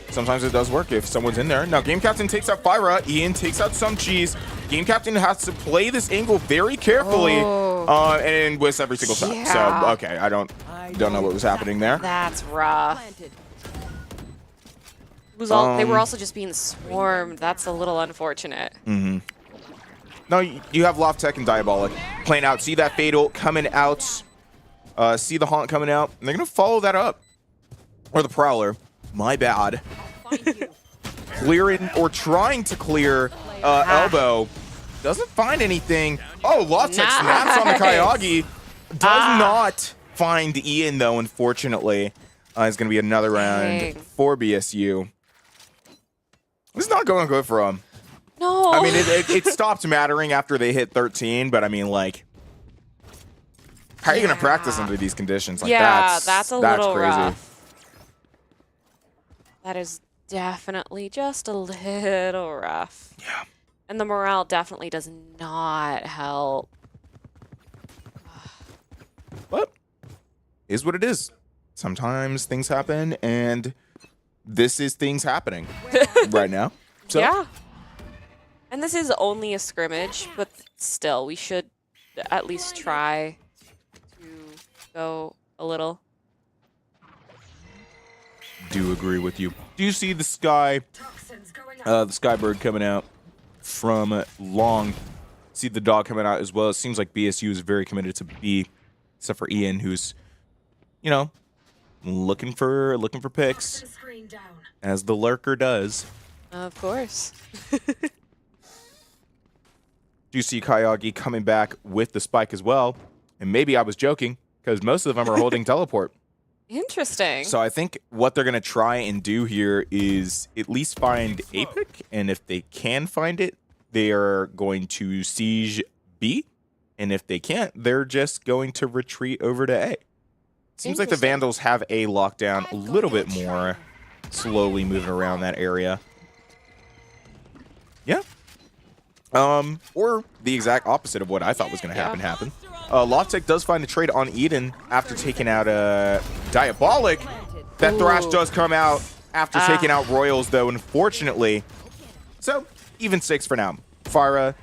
Sometimes it does work if someone's in there. Now, Game Captain takes out Fyra. Ian takes out some cheese. Game Captain has to play this angle very carefully and with every single shot. Yeah. So, okay, I don't know what was happening there. That's rough. They were also just being swarmed. That's a little unfortunate. No, you have Lofttech and Diabolic playing out. See that Fatal coming out. See the Haunt coming out. And they're going to follow that up. Or the Prowler. My bad. Clearing or trying to clear Elbow. Doesn't find anything. Oh, Lofttech snaps on the Kayagi. Does not find Ian, though, unfortunately. It's going to be another round for BSU. This is not going good for them. No. I mean, it stopped mattering after they hit 13, but I mean, like, how are you going to practice under these conditions? Like, that's a little crazy. rough. That is definitely just a little rough. Yeah. And the morale definitely does not help. But is what it is. Sometimes things happen, and this is things happening right now. So. Yeah. And this is only a scrimmage, but still, we should at least try to go a little. Do agree with you. Do you see the sky, the Skybird coming out from long? See the dog coming out as well. It seems like BSU is very committed to B, except for Ian, who's, you know, looking for picks, as the lurker does. Of course. Do you see Kayagi coming back with the spike as well? And maybe I was joking, because most of them are holding teleport. Interesting. So I think what they're going to try and do here is at least find a pick, and if they can find it, they are going to siege B, and if they can't, they're just going to retreat over to A. Seems like the Vandals have A lockdown a little bit more, slowly moving around that area. Yeah. Or the exact opposite of what I thought was going to happen. Lofttech does find a trade on Eden after taking out Diabolic. That Thrash does come out after taking out Royals, though, unfortunately. So, even 6 for now. Fyra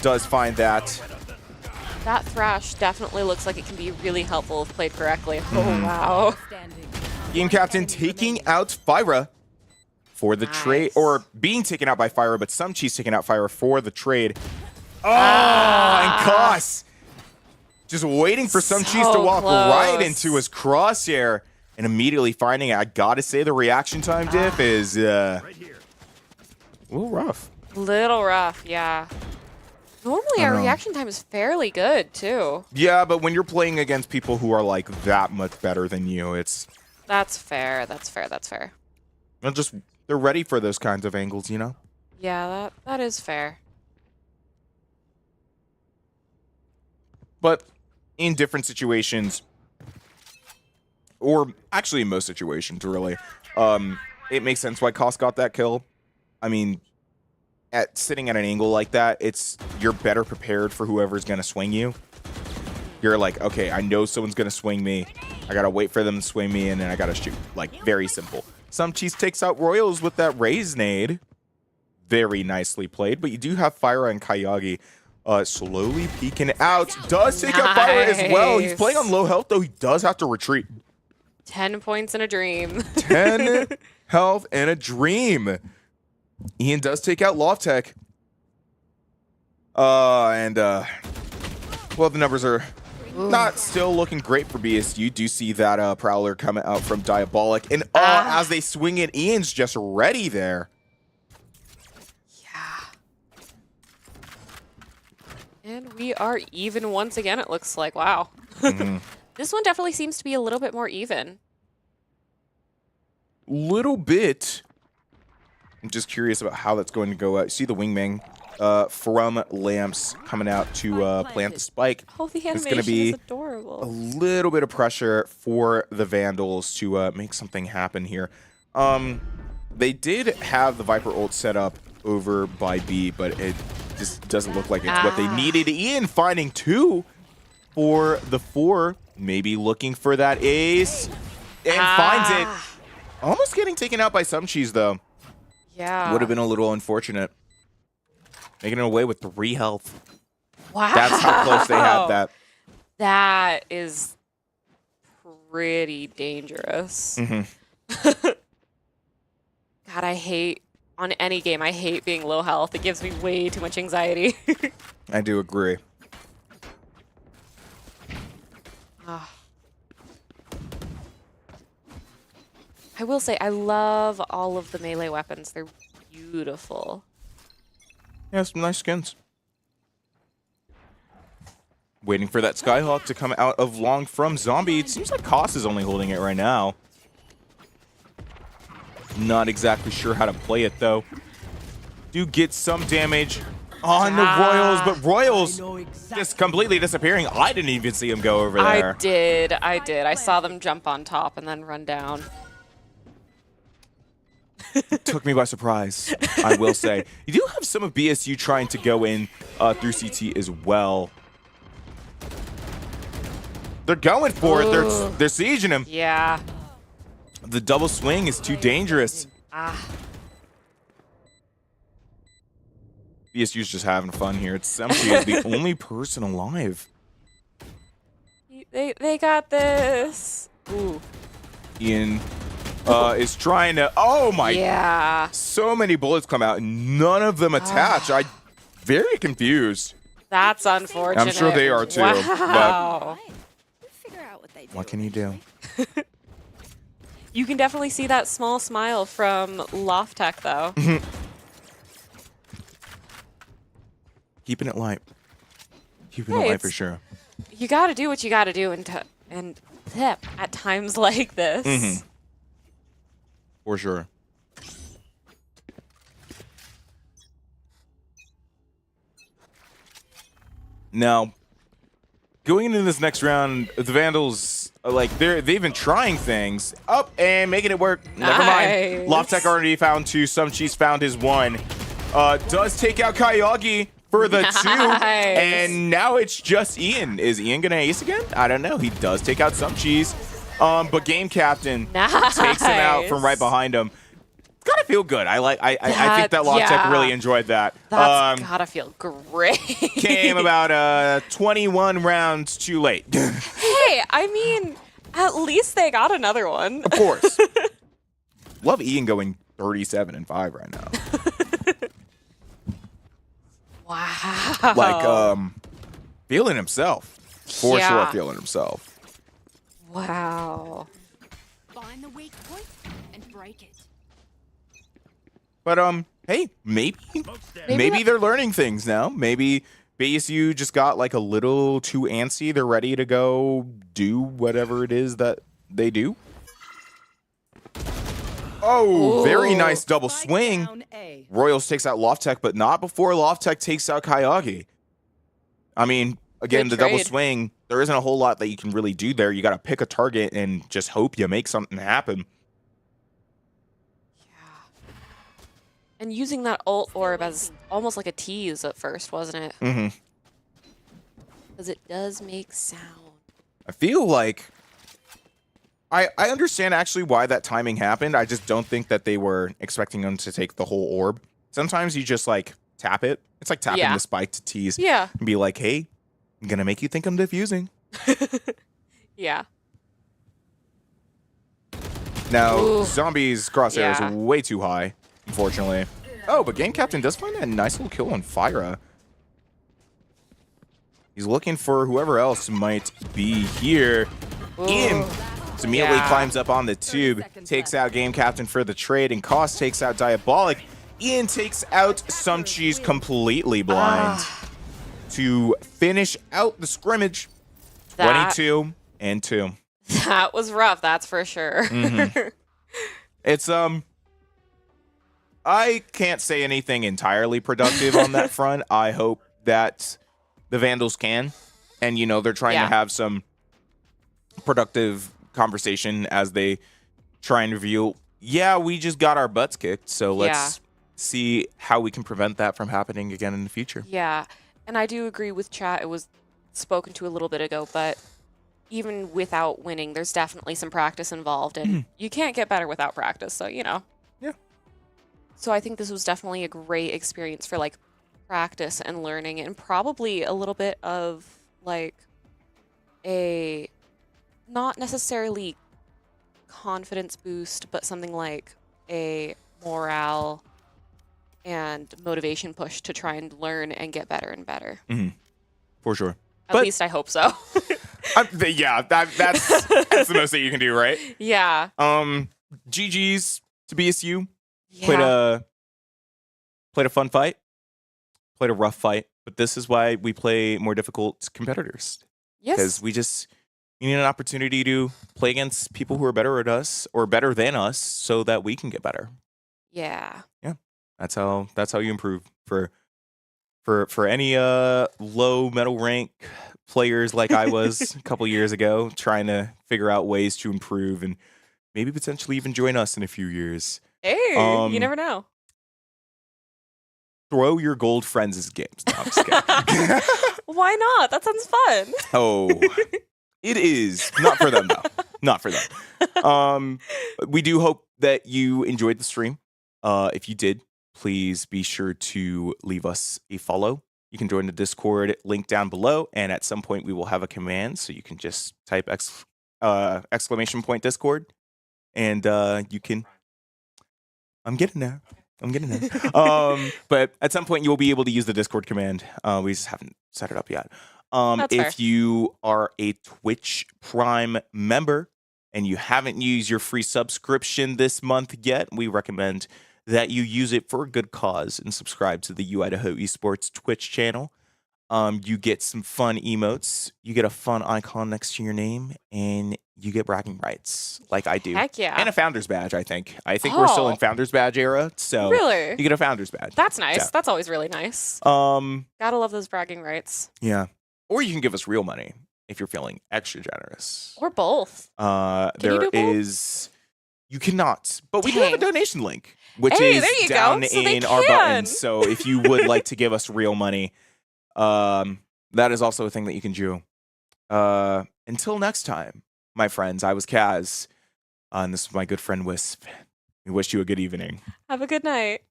does find that. That Thrash definitely looks like it can be really helpful if played correctly. Oh, wow. Game Captain taking out Fyra for the trade, or being taken out by Fyra, but some cheese taking out Fyra for the trade. Oh, and Koss just waiting for some cheese to walk right into his crosshair and immediately finding it. I gotta say, the reaction time diff is a little rough. Little rough, yeah. Normally our reaction time is fairly good too. Yeah, but when you're playing against people who are like that much better than you, it's That's fair. That's fair. That's fair. they're ready for those kinds of angles, you know? Yeah, that is fair. But in different situations, or actually in most situations, really, it makes sense why Koss got that kill. I mean, sitting at an angle like that, you're better prepared for whoever's going to swing you. You're like, okay, I know someone's going to swing me. I got to wait for them to swing me, and then I got to shoot. Like, very simple. Some Cheese takes out Royals with that raise nade. Very nicely played, but you do have Fyra and Kayagi slowly peeking out. Does take out Fyra as well. He's playing on low health, though. He does have to retreat. 10 points in a dream. 10 health and a dream. Ian does take out Lofttech. Well, the numbers are not still looking great for BSU. You do see that Prowler coming out from Diabolic. And as they swing it, Ian's just ready there. Yeah. And we are even once again, it looks like. Wow. This one definitely seems to be a little bit more even. Little bit. I'm just curious about how that's going to go out. See the wingman from Lamps coming out to plant the spike. Oh, the animation it's going to be is adorable. A little bit of pressure for the Vandals to make something happen here. They did have the Viper ult set up over by B, but it just doesn't look like it's what they needed. Ian finding 2 for the 4, maybe looking for that ace, and finds it. Almost getting taken out by some cheese, though. Yeah. Would have been a little unfortunate. Making it away with 3 health. Wow. That's how close they had that. That is pretty dangerous. God, I hate, on any game, I hate being low health. It gives me way too much anxiety. I do agree. I will say, I love all of the melee weapons. They're beautiful. Yeah, some nice skins. Waiting for that Skyhawk to come out of long from Zombie. It seems like Koss is only holding it right now. Not exactly sure how to play it, though. Do get some damage on the Royals, but Royals just completely disappearing. I didn't even see him go over there. I did. I saw them jump on top and then run down. Took me by surprise, I will say. You do have some of BSU trying to go in through CT as well. They're going for it. They're sieging him. Yeah. The double swing is too dangerous. BSU's just having fun here. It's Semchi is the only person alive. They got this. Ooh. Ian is trying to. Oh my! Yeah. So many bullets come out, and none of them attach. I'm very confused. That's unfortunate. I'm sure they are too. Wow. But what can you do? You can definitely see that small smile from Lofttech, though. Keeping it light. Keeping it light for sure. You got to do what you got to do, and at times like this. For sure. Now, going into this next round, the Vandals, like, they've been trying things up and making it work. Never mind. Lofttech already found 2. Some Cheese found his 1. Does take out Kayagi for the 2. And now it's just Ian. Is Ian going to ace again? I don't know. He does take out Some Cheese. But Game Captain takes him out from right behind him. It's gotta feel good. I think that Lofttech really enjoyed that. That's gotta feel great. Came about 21 rounds too late. Hey, I mean, at least they got another one. Of course. Love Ian going 37-5 right now. Wow. Like, feeling himself. For sure, Yeah. feeling himself. Wow. Find the weak point and break it. But hey, maybe Maybe they're learning things now. Maybe BSU just got like a little too antsy. They're ready to go do whatever it is that they do. Oh, very Ooh. nice double swing. Royals takes out Loftek, but not before Loftek takes out Kayagi. I mean, again, Good the double trade. swing, there isn't a whole lot that you can really do there. You got to pick a target and just hope you make something happen. Yeah. And using that ult orb as almost like a tease at first, wasn't it? Mm-hmm. Because it does make sound. I feel like I understand actually why that timing happened. I just don't think that they were expecting them to take the whole orb. Sometimes you just like tap it. It's like tapping the spike to tease. Yeah. And be like, hey, I'm going to make you think I'm diffusing. Yeah. Now, Ooh. Zombie's crosshair Yeah. is way too high, unfortunately. Oh, but Game Captain does find a nice little kill on Fyra. He's looking for whoever else might be here. Ian immediately climbs up on the tube, takes out Game Captain for the trade, and Koss takes out Diabolic. Ian takes out Some Cheese completely blind to finish out the scrimmage. 22-2. That was rough, that's for sure. Mm-hmm. It's I can't say anything entirely productive on that front. I hope that the Vandals can, and you know they're trying to have some productive conversation as they try and reveal, yeah, we just got our butts kicked, so let's see how we can prevent that from happening again in the future. Yeah, and I do agree with chat. It was spoken to a little bit ago, but even without winning, there's definitely some practice involved, and you can't get better without practice, so, you know. Yeah. So I think this was definitely a great experience for, like, practice and learning, and probably a little bit of, like, a not necessarily confidence boost, but something like a morale and motivation push to try and learn and get better and better. For sure. At least I hope so. Yeah, that's the most that you can do, right? Yeah. GG's to BSU. Yeah. Played a fun fight. Played a rough fight. But this is why we play more difficult competitors. Yes. Because we need an opportunity to play against people who are better at us or better than us so that we can get better. Yeah. Yeah. That's how you improve for any low medal rank players like I was a couple years ago, trying to figure out ways to improve and maybe potentially even join us in a few years. Hey, you never know. Throw your gold friends' games. No, I'm just kidding. Why not? That sounds fun. Oh, it is. Not for them, though. Not for them. We do hope that you enjoyed the stream. If you did, please be sure to leave us a follow. You can join the Discord link down below, and at some point we will have a command, so you can just type exclamation point Discord, and you can. I'm getting there. But at some point you'll be able to use the Discord command. We just haven't set it up yet. If you are a Twitch Prime member and you haven't used your free subscription this month yet, we recommend that you use it for a good cause and subscribe to the Idaho Esports Twitch channel. You get some fun emotes, you get a fun icon next to your name, and you get bragging rights, like I do. Heck yeah. And a Founder's Badge, I think. We're still in Founder's Badge era, so really? you get a Founder's Badge. That's nice. Yeah. That's always really nice. Gotta love those bragging rights. Yeah. Or you can give us real money if you're feeling extra generous. Or both. You cannot, but we do have a donation link, which is down in our buttons. So if you would like to give us real money, that is also a thing that you can do. Until next time, my friends, I was Kaz, and this is my good friend Wisp. We wish you a good evening. Have a good night.